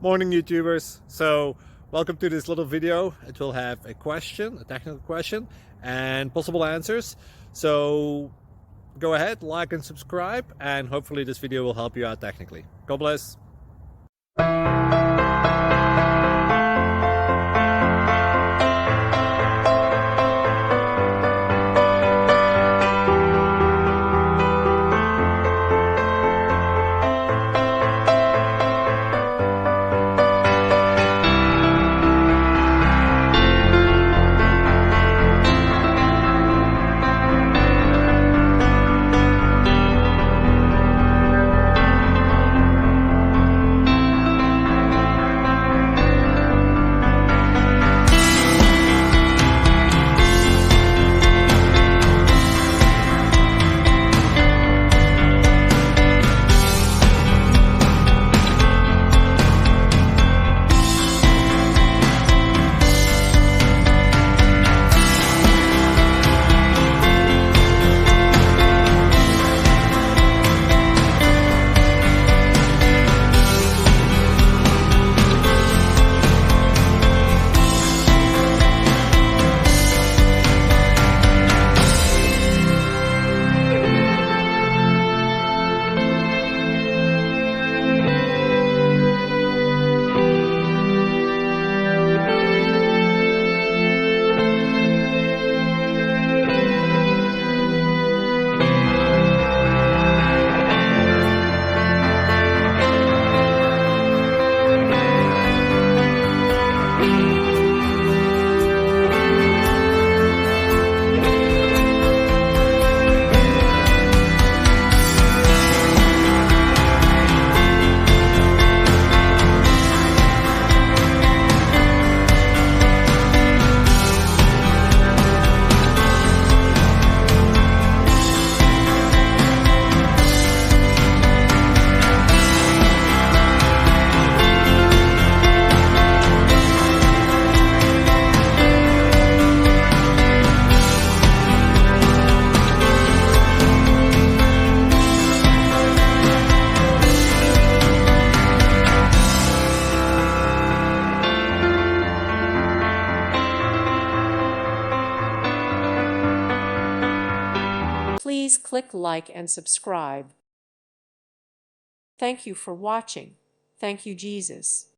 Morning YouTubers. So welcome to this little video. It will have a question, a technical question, and possible answers. So go ahead, like and subscribe, and hopefully this video will help you out technically. God bless. Please click like and subscribe. Thank you for watching. Thank you, Jesus.